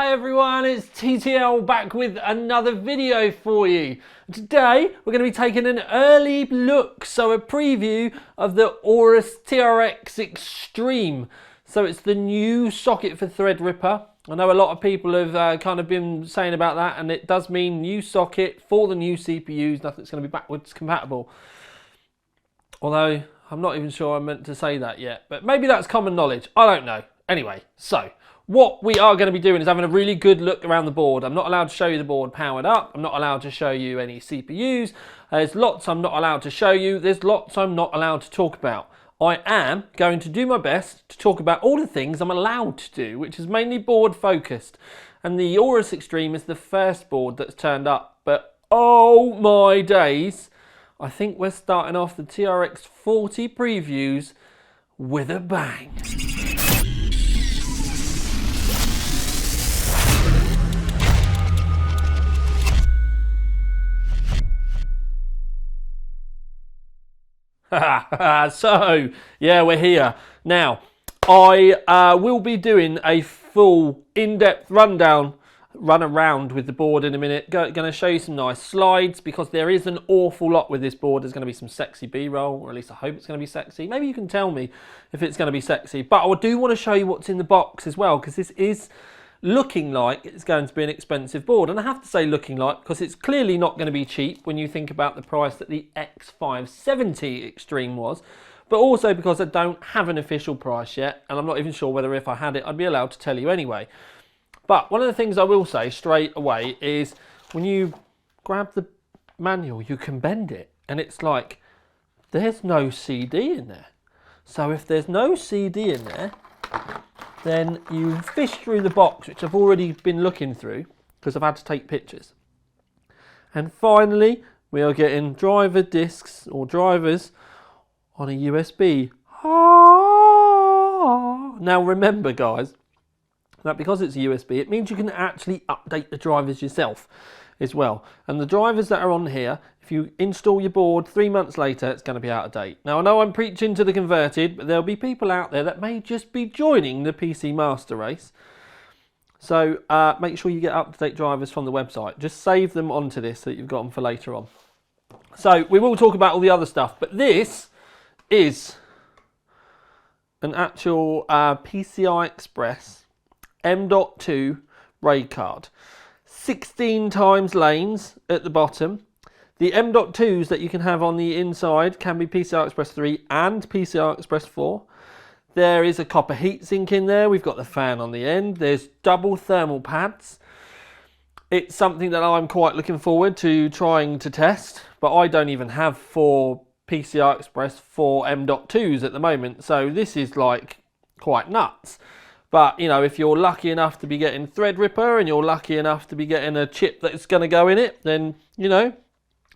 Hey everyone, it's TTL back with another video for you. Today we're going to be taking an early look, so a preview of the Aorus TRX Extreme. So it's the new socket for Threadripper. I know a lot of people have kind of been saying about that, and it does mean new socket for the new CPUs. Nothing's going to be backwards compatible. Although I'm not even sure I meant to say that yet, but maybe that's common knowledge. I don't know. Anyway, so what we are going to be doing is having a really good look around the board. I'm not allowed to show you the board powered up. I'm not allowed to show you any CPUs. There's lots I'm not allowed to show you. There's lots I'm not allowed to talk about. I am going to do my best to talk about all the things I'm allowed to do, which is mainly board focused. And the Aorus Extreme is the first board that's turned up. But oh my days, I think we're starting off the TRX 40 previews with a bang. So, yeah, we're here. Now, I will be doing a full in-depth run around with the board in a minute. Going to show you some nice slides because there is an awful lot with this board. There's going to be some sexy B-roll, or at least I hope it's going to be sexy. Maybe you can tell me if it's going to be sexy. But I do want to show you what's in the box as well, because this is looking like it's going to be an expensive board. And I have to say looking like, because it's clearly not going to be cheap when you think about the price that the X570 Extreme was, but also because I don't have an official price yet, and I'm not even sure whether if I had it I'd be allowed to tell you anyway. But one of the things I will say straight away is when you grab the manual, you can bend it, and it's like there's no CD in there. So if there's no CD in there, then you fish through the box, which I've already been looking through because I've had to take pictures. And finally, we are getting driver discs or drivers on a USB. Now remember, guys, that because it's a USB, it means you can actually update the drivers yourself as well. And the drivers that are on here, if you install your board 3 months later, it's going to be out of date. Now, I know I'm preaching to the converted, but there'll be people out there that may just be joining the PC Master Race. So make sure you get up-to-date drivers from the website. Just save them onto this so that you've got them for later on. So we will talk about all the other stuff, but this is an actual PCI Express M.2 RAID card. 16 times lanes at the bottom. The M.2s that you can have on the inside can be PCI Express 3 and PCI Express 4. There is a copper heatsink in there. We've got the fan on the end. There's double thermal pads. It's something that I'm quite looking forward to trying to test, but I don't even have 4 PCI Express 4 M.2s at the moment, so this is like quite nuts. But, you know, if you're lucky enough to be getting Threadripper and you're lucky enough to be getting a chip that's going to go in it, then, you know,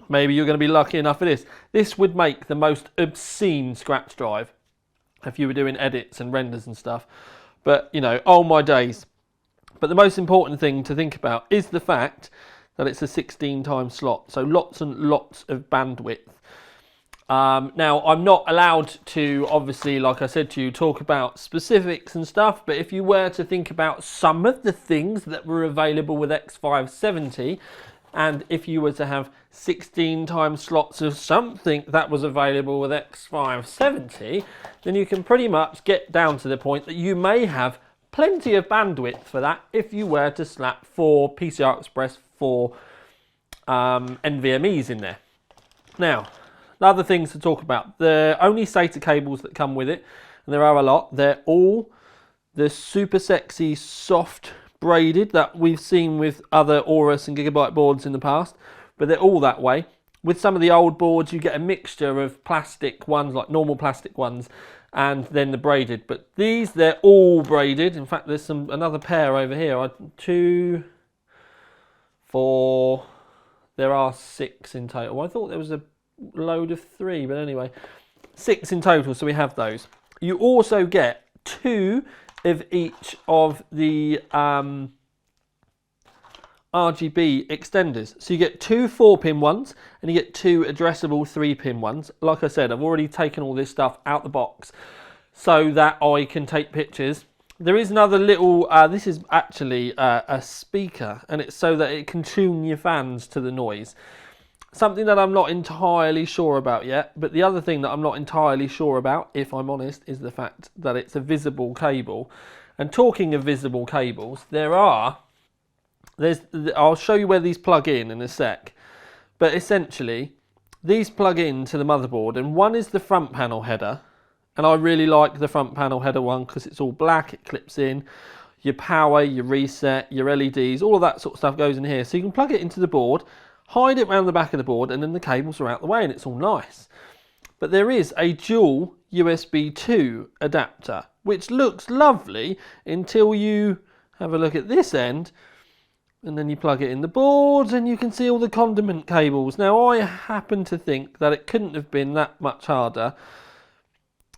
maybe you're going to be lucky enough for this. This would make the most obscene scratch drive if you were doing edits and renders and stuff. But, you know, oh my days. But the most important thing to think about is the fact that it's a 16 times slot. So lots and lots of bandwidth. Now, I'm not allowed to, obviously, like I said to you, talk about specifics and stuff, but if you were to think about some of the things that were available with X570, and if you were to have 16 times slots of something that was available with X570, then you can pretty much get down to the point that you may have plenty of bandwidth for that if you were to slap 4 PCI Express 4 NVMEs in there. Now, other things to talk about. The only SATA cables that come with it, and there are a lot, they're all the super sexy soft braided that we've seen with other Aorus and Gigabyte boards in the past, but they're all that way. With some of the old boards, you get a mixture of plastic ones, like normal plastic ones, and then the braided. But these, they're all braided. In fact, there's another pair over here. 2, 4, there are 6 in total. I thought there was a load of 3, but anyway, 6 in total, so we have those. You also get 2 of each of the RGB extenders. So you get 2 4-pin ones and you get 2 addressable 3-pin ones. Like I said, I've already taken all this stuff out the box so that I can take pictures There is another little, this is actually a speaker, and it's so that it can tune your fans to the noise. Something that I'm not entirely sure about yet, but the other thing that I'm not entirely sure about, if I'm honest, is the fact that it's a visible cable. And talking of visible cables, I'll show you where these plug in a sec, but essentially these plug into the motherboard, and one is the front panel header. And I really like the front panel header one because it's all black, it clips in. Your power, your reset, your LEDs, all of that sort of stuff goes in here. So you can plug it into the board, hide it around the back of the board, and then the cables are out the way and it's all nice. But there is a dual USB 2 adapter, which looks lovely until you have a look at this end, and then you plug it in the board and you can see all the condiment cables. Now I happen to think that it couldn't have been that much harder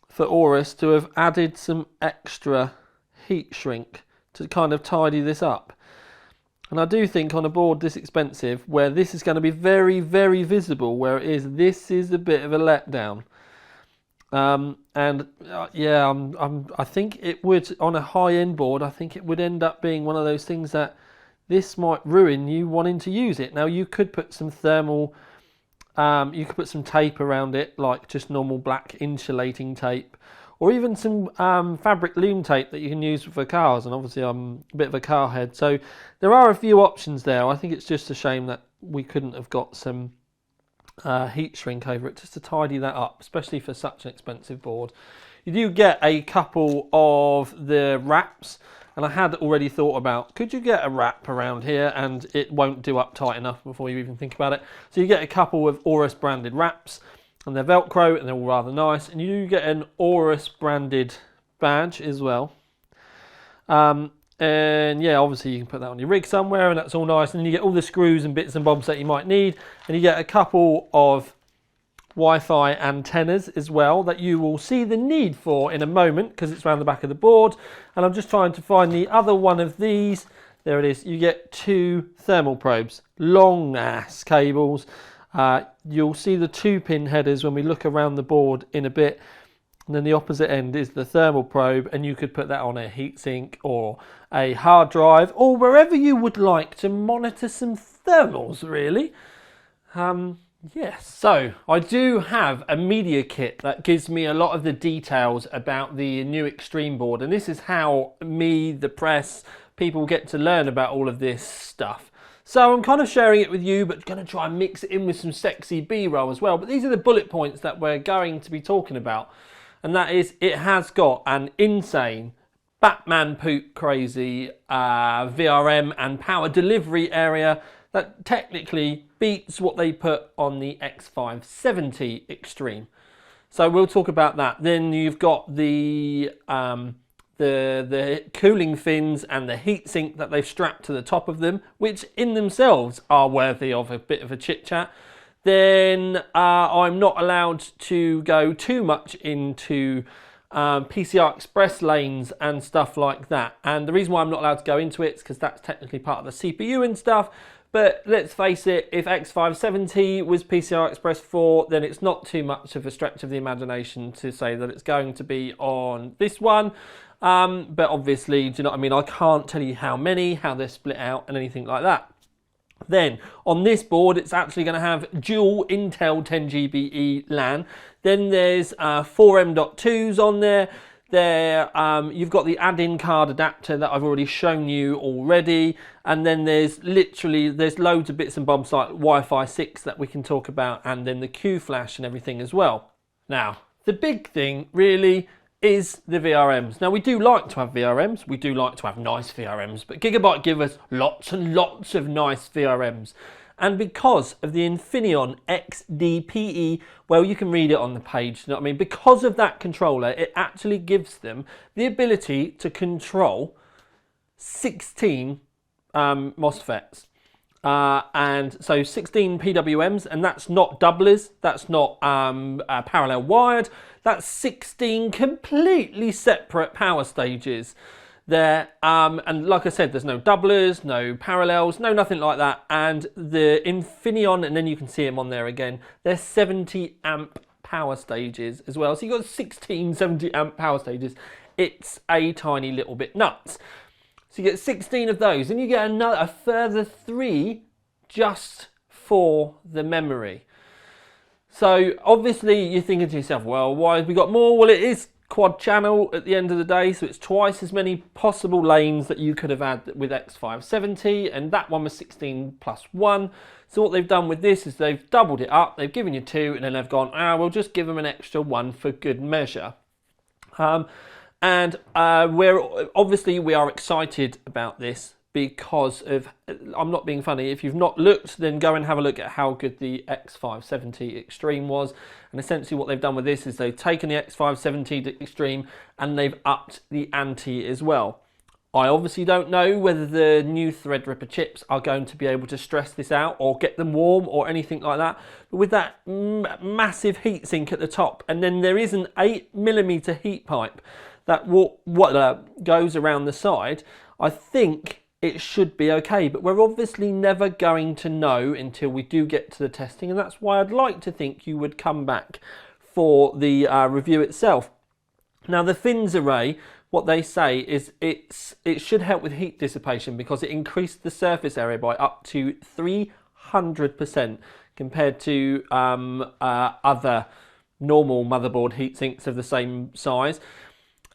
for Aorus to have added some extra heat shrink to kind of tidy this up. And I do think on a board this expensive, where this is going to be very, very visible, where it is, this is a bit of a letdown. I think it would, on a high-end board, I think it would end up being one of those things that this might ruin you wanting to use it. Now you could put some thermal, you could put some tape around it, like just normal black insulating tape, or even some fabric loom tape that you can use for cars. And obviously I'm a bit of a car head, so there are a few options there. I think it's just a shame that we couldn't have got some heat shrink over it just to tidy that up, especially for such an expensive board. You do get a couple of the wraps, and I had already thought about, could you get a wrap around here and it won't do up tight enough before you even think about it. So you get a couple of Aorus branded wraps, and they're Velcro and they're all rather nice, and you do get an Aorus branded badge as well. And yeah, obviously you can put that on your rig somewhere and that's all nice, and then you get all the screws and bits and bobs that you might need, and you get a couple of Wi-Fi antennas as well that you will see the need for in a moment because it's around the back of the board. And I'm just trying to find the other one of these. There it is. You get two thermal probes, long ass cables. You'll see the 2-pin headers when we look around the board in a bit, and then the opposite end is the thermal probe, and you could put that on a heatsink or a hard drive or wherever you would like to monitor some thermals, really. Yes, so I do have a media kit that gives me a lot of the details about the new Extreme board, and this is how me, the press, people get to learn about all of this stuff. So I'm kind of sharing it with you, but going to try and mix it in with some sexy B-roll as well. But these are the bullet points that we're going to be talking about, and that is, it has got an insane Batman poop crazy VRM and power delivery area that technically beats what they put on the X570 Extreme. So we'll talk about that. Then you've got the cooling fins and the heatsink that they've strapped to the top of them, which in themselves are worthy of a bit of a chit chat. Then I'm not allowed to go too much into PCI Express lanes and stuff like that. And the reason why I'm not allowed to go into it is because that's technically part of the CPU and stuff. But let's face it, if X570 was PCI Express 4, then it's not too much of a stretch of the imagination to say that it's going to be on this one. But obviously, do you know what I mean? I can't tell you how many, how they're split out and anything like that. Then on this board, it's actually going to have dual Intel 10GBE LAN. Then there's 4 M.2s on there. You've got the add-in card adapter that I've already shown you already, and then there's loads of bits and bobs like Wi-Fi 6 that we can talk about, and then the Q-Flash and everything as well. Now, the big thing really is the VRMs. Now, we do like to have VRMs, we do like to have nice VRMs, but Gigabyte give us lots and lots of nice VRMs. And because of the Infineon XDPE, well, you can read it on the page, you know what I mean? Because of that controller, it actually gives them the ability to control 16 MOSFETs. And so 16 PWMs, and that's not doublers, that's not parallel wired, that's 16 completely separate power stages there, and like I said, there's no doublers, no parallels, no nothing like that. And the Infineon, and then you can see them on there again, they're 70 amp power stages as well. So you've got 16 70 amp power stages it's a tiny little bit nuts. So you get 16 of those, and you get a further 3 just for the memory. So obviously you're thinking to yourself, well, why have we got more? Well, it is quad channel at the end of the day, so it's twice as many possible lanes that you could have had with X570, and that one was 16 plus 1. So what they've done with this is they've doubled it up, they've given you 2, and then they've gone, we'll just give them an extra 1 for good measure. And we are excited about this because of, I'm not being funny, if you've not looked, then go and have a look at how good the X570 Extreme was. And essentially what they've done with this is they've taken the X570 Extreme and they've upped the ante as well. I obviously don't know whether the new Threadripper chips are going to be able to stress this out or get them warm or anything like that. But with that massive heatsink at the top, and then there is an 8mm heat pipe that goes around the side, I think it should be okay. But we're obviously never going to know until we do get to the testing, and that's why I'd like to think you would come back for the review itself. Now the fins array, what they say is it should help with heat dissipation because it increased the surface area by up to 300% compared to other normal motherboard heatsinks of the same size.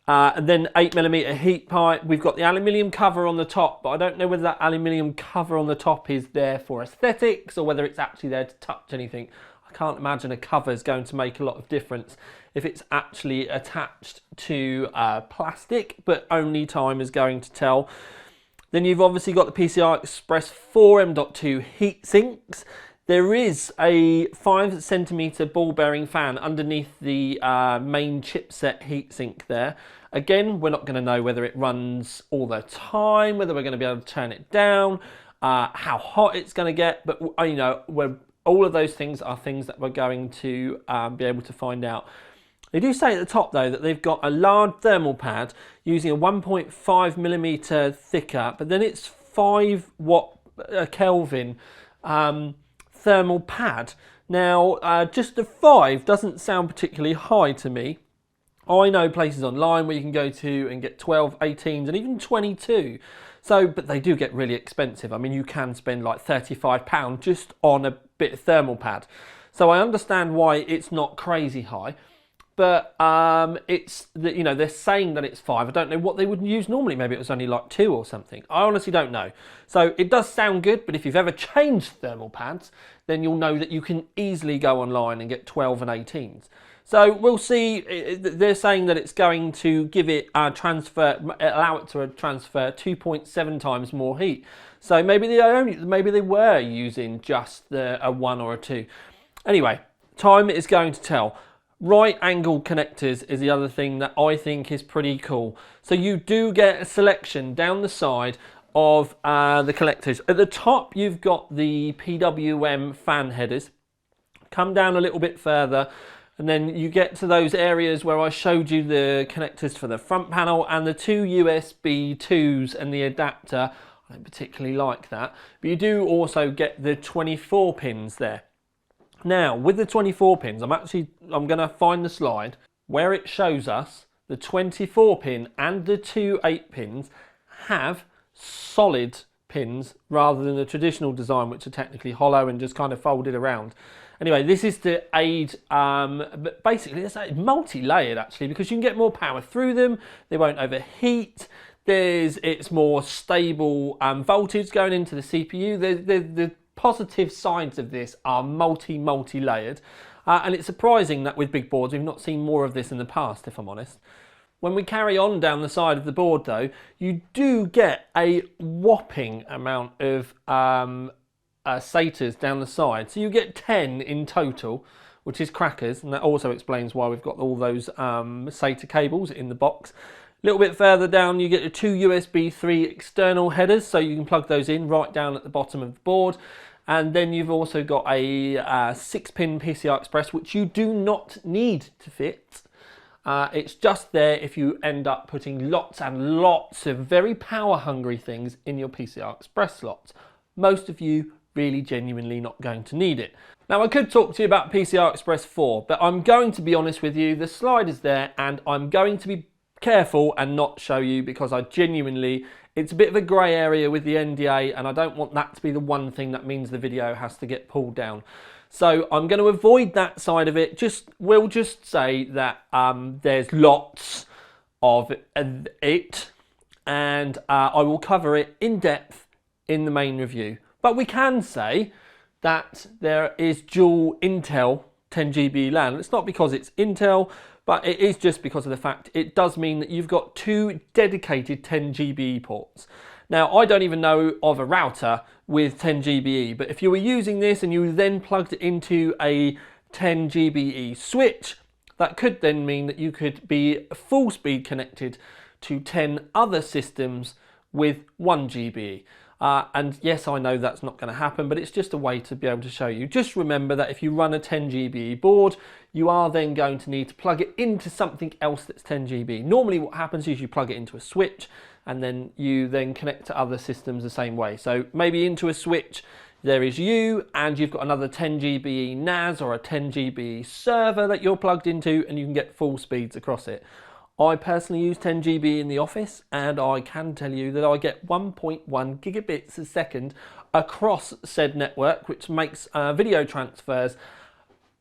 And then 8mm heat pipe. We've got the aluminium cover on the top, but I don't know whether that aluminium cover on the top is there for aesthetics or whether it's actually there to touch anything. I can't imagine a cover is going to make a lot of difference if it's actually attached to plastic, but only time is going to tell. Then you've obviously got the PCI Express 4 M.2 heat sinks. There is a 5cm ball bearing fan underneath the main chipset heatsink there. Again, we're not going to know whether it runs all the time, whether we're going to be able to turn it down, how hot it's going to get, but you know, all of those things are things that we're going to be able to find out. They do say at the top though that they've got a large thermal pad using a 1.5mm thicker, but then it's 5 Kelvin thermal pad. Now just a 5 doesn't sound particularly high to me. I know places online where you can go to and get 12, 18s and even 22. So, but they do get really expensive. I mean, you can spend like £35 just on a bit of thermal pad. So I understand why it's not crazy high. But it's, you know, they're saying that it's 5. I don't know what they would use normally. Maybe it was only like 2 or something. I honestly don't know. So it does sound good, but if you've ever changed thermal pads, then you'll know that you can easily go online and get 12 and 18s. So we'll see. They're saying that it's going to give it allow it to transfer 2.7 times more heat. So maybe they were using just a 1 or a 2. Anyway, time is going to tell. Right angle connectors is the other thing that I think is pretty cool. So you do get a selection down the side of the collectors. At the top, you've got the PWM fan headers. Come down a little bit further, and then you get to those areas where I showed you the connectors for the front panel and the 2 USB 2s and the adapter. I don't particularly like that, but you do also get the 24 pins there. Now, with the 24 pins, I'm going to find the slide where it shows us the 24 pin and the 2 8 pins have solid pins rather than the traditional design, which are technically hollow and just kind of folded around. Anyway, this is to aid, but basically it's multi-layered actually, because you can get more power through them, they won't overheat, it's more stable voltage going into the CPU. The positive sides of this are multi-layered, and it's surprising that with big boards we've not seen more of this in the past, if I'm honest. When we carry on down the side of the board though, you do get a whopping amount of SATAs down the side. So you get 10 in total, which is crackers, and that also explains why we've got all those SATA cables in the box. A little bit further down you get your 2 USB 3 external headers, so you can plug those in right down at the bottom of the board. And then you've also got a 6-pin PCI Express, which you do not need to fit. It's just there if you end up putting lots and lots of very power hungry things in your PCI Express slots. Most of you really genuinely not going to need it. Now I could talk to you about PCI Express 4, but I'm going to be honest with you, the slide is there and I'm going to be careful and not show you, because I genuinely, it's a bit of a grey area with the NDA, and I don't want that to be the one thing that means the video has to get pulled down. So I'm going to avoid that side of it. We'll just say that there's lots of it, and I will cover it in depth in the main review. But we can say that there is dual Intel 10GB LAN. It's not because it's Intel, but it is just because of the fact it does mean that you've got two dedicated 10GB ports. Now, I don't even know of a router with 10GB, but if you were using this and you then plugged it into a 10GB switch, that could then mean that you could be full speed connected to 10 other systems with 1GB. And yes, I know that's not going to happen, but it's just a way to be able to show you. Just remember that if you run a 10GB board, you are then going to need to plug it into something else that's 10GB. Normally what happens is you plug it into a switch, and then you then connect to other systems the same way. So maybe into a switch, there is you, and you've got another 10GB NAS or a 10GB server that you're plugged into, and you can get full speeds across it. I personally use 10GB in the office, and I can tell you that I get 1.1 gigabits a second across said network, which makes video transfers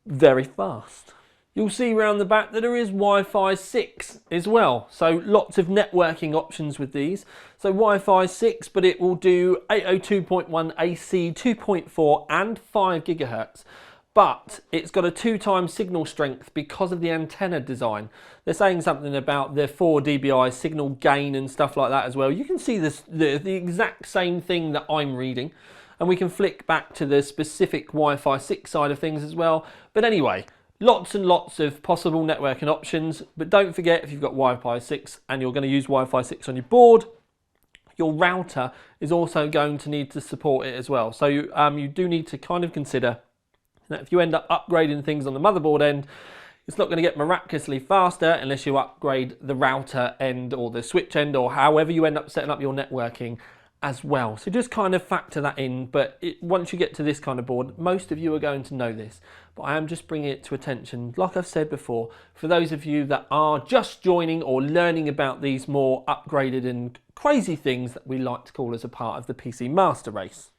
very fast. You'll see around the back that there is Wi-Fi 6 as well, so lots of networking options with these. So Wi-Fi 6, but it will do 802.1 AC, 2.4 and 5 gigahertz. But it's got a 2x signal strength because of the antenna design. They're saying something about the 4 dBi signal gain and stuff like that as well. You can see this, the exact same thing that I'm reading, and we can flick back to the specific Wi-Fi 6 side of things as well. But anyway, lots and lots of possible networking options. But don't forget, if you've got Wi-Fi 6 and you're going to use Wi-Fi 6 on your board, your router is also going to need to support it as well. So you do need to kind of consider that if you end up upgrading things on the motherboard end, it's not going to get miraculously faster unless you upgrade the router end or the switch end, or however you end up setting up your networking as well. So just kind of factor that in. But once you get to this kind of board, most of you are going to know this, but I am just bringing it to attention, like I've said before, for those of you that are just joining or learning about these more upgraded and crazy things that we like to call as a part of the PC Master Race.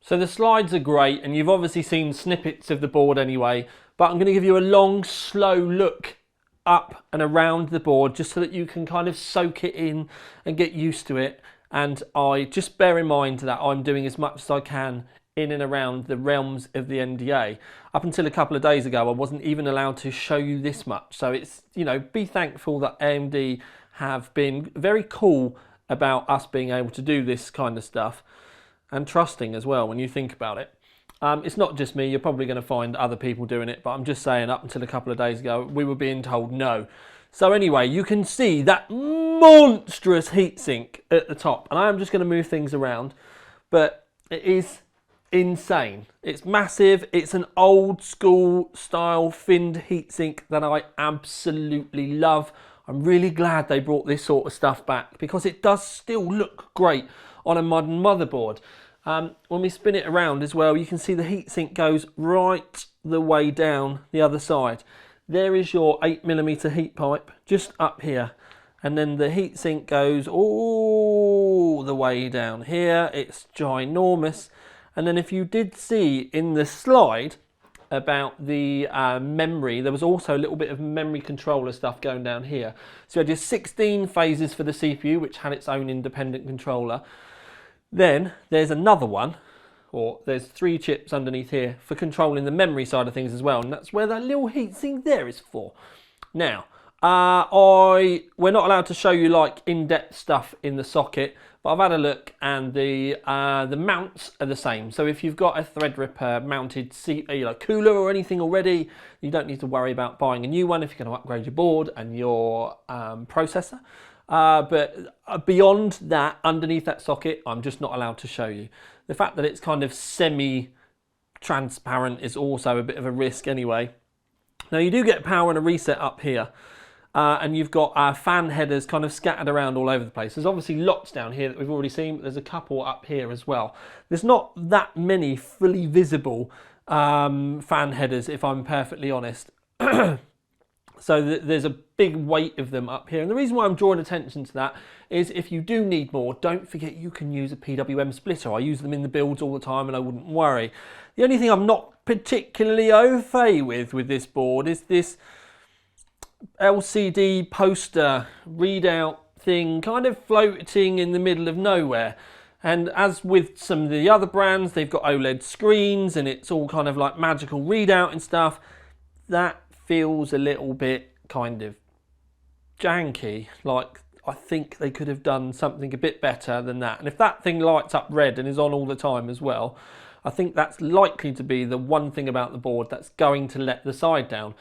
So the slides are great, and you've obviously seen snippets of the board anyway, but I'm going to give you a long, slow look up and around the board just so that you can kind of soak it in and get used to it. And I just bear in mind that I'm doing as much as I can in and around the realms of the NDA. Up until a couple of days ago, I wasn't even allowed to show you this much. So it's, you know, be thankful that AMD have been very cool about us being able to do this kind of stuff. And trusting as well when you think about it. It's not just me, you're probably going to find other people doing it, but I'm just saying up until a couple of days ago we were being told no. So anyway, you can see that monstrous heatsink at the top, and I am just going to move things around, but it is insane. It's massive, it's an old school style finned heatsink that I absolutely love. I'm really glad they brought this sort of stuff back because it does still look great on a modern motherboard. When we spin it around as well, you can see the heatsink goes right the way down the other side. There is your 8mm heat pipe just up here, and then the heatsink goes all the way down here. It's ginormous. And then if you did see in the slide about the memory, there was also a little bit of memory controller stuff going down here. So you had your 16 phases for the CPU, which had its own independent controller. Then there's another one, or there's 3 chips underneath here for controlling the memory side of things as well, and that's where that little heatsink there is for. Now, we're not allowed to show you like in-depth stuff in the socket, but I've had a look, and the mounts are the same. So if you've got a Threadripper mounted cooler or anything already, you don't need to worry about buying a new one if you're going to upgrade your board and your processor. But beyond that, underneath that socket, I'm just not allowed to show you. The fact that it's kind of semi-transparent is also a bit of a risk anyway. Now you do get power and a reset up here, and you've got fan headers kind of scattered around all over the place. There's obviously lots down here that we've already seen, but there's a couple up here as well. There's not that many fully visible fan headers, if I'm perfectly honest. So there's a big weight of them up here. And the reason why I'm drawing attention to that is if you do need more, don't forget you can use a PWM splitter. I use them in the builds all the time and I wouldn't worry. The only thing I'm not particularly au fait with this board is this LCD poster readout thing kind of floating in the middle of nowhere. And as with some of the other brands, they've got OLED screens and it's all kind of like magical readout and stuff. That feels a little bit kind of janky. Like, I think they could have done something a bit better than that. And if that thing lights up red and is on all the time as well, I think that's likely to be the one thing about the board that's going to let the side down.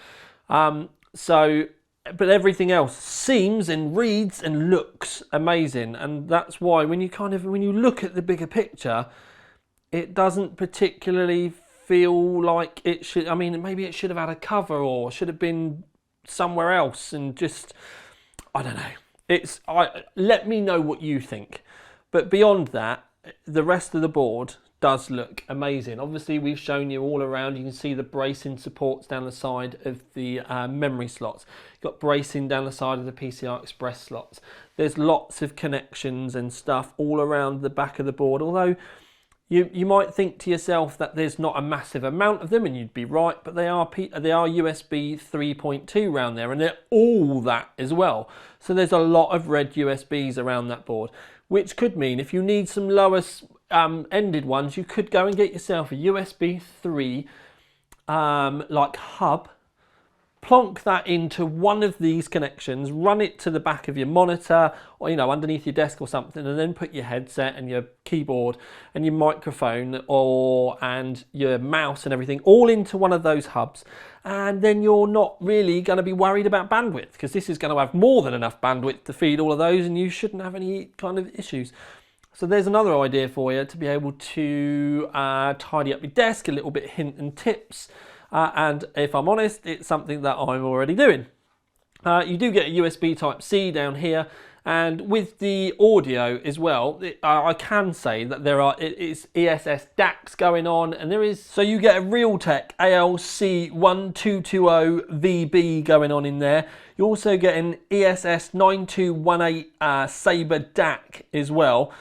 But everything else seems and reads and looks amazing. And that's why when you look at the bigger picture, it doesn't particularly feel like it should. I mean, maybe it should have had a cover or should have been somewhere else, and just, I don't know. Let me know what you think. But beyond that, the rest of the board does look amazing. Obviously, we've shown you all around. You can see the bracing supports down the side of the memory slots. You've got bracing down the side of the PCI Express slots. There's lots of connections and stuff all around the back of the board, although you might think to yourself that there's not a massive amount of them, and you'd be right, but they are USB 3.2 around there, and they're all that as well. So there's a lot of red USBs around that board, which could mean if you need some lower ended ones, you could go and get yourself a USB 3 like hub, plonk that into one of these connections, run it to the back of your monitor or, you know, underneath your desk or something, and then put your headset and your keyboard and your microphone and your mouse and everything all into one of those hubs, and then you're not really going to be worried about bandwidth, because this is going to have more than enough bandwidth to feed all of those, and you shouldn't have any kind of issues. So there's another idea for you to be able to tidy up your desk, a little bit of hint and tips. And if I'm honest, it's something that I'm already doing. You do get a USB Type-C down here, and with the audio as well, I can say that it's ESS DACs going on, and so you get a Realtek ALC1220VB going on in there. You also get an ESS 9218 Sabre DAC as well.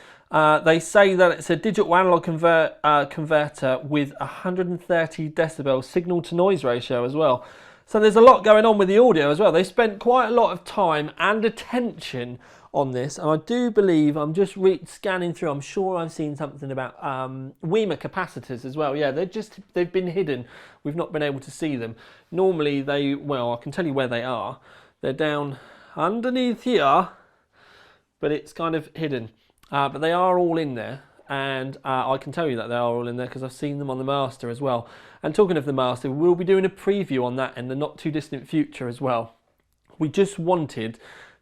They say that it's a digital analog converter with 130 decibel signal to noise ratio as well. So there's a lot going on with the audio as well. They spent quite a lot of time and attention on this, and I do believe, I'm just scanning through, I'm sure I've seen something about WEMA capacitors as well. Yeah, they've been hidden. We've not been able to see them. Normally I can tell you where they are. They're down underneath here, but it's kind of hidden. But they are all in there, and I can tell you that they are all in there because I've seen them on the Master as well. And talking of the Master, we'll be doing a preview on that in the not too distant future as well. We just wanted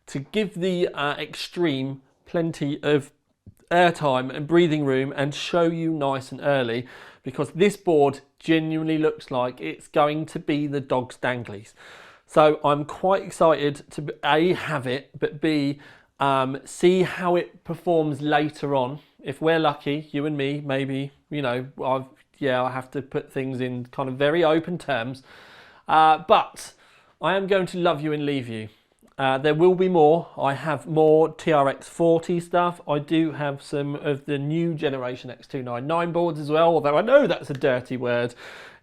to give the Extreme plenty of airtime and breathing room and show you nice and early, because this board genuinely looks like it's going to be the dog's danglies. So I'm quite excited to A, have it, but B, see how it performs later on. If we're lucky, you and me, maybe, you know, I have to put things in kind of very open terms. But I am going to love you and leave you. There will be more. I have more TRX40 stuff. I do have some of the new generation X299 boards as well, although I know that's a dirty word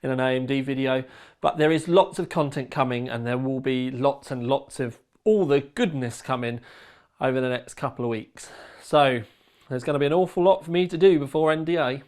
in an AMD video. But there is lots of content coming, and there will be lots and lots of all the goodness coming over the next couple of weeks. So there's going to be an awful lot for me to do before NDA.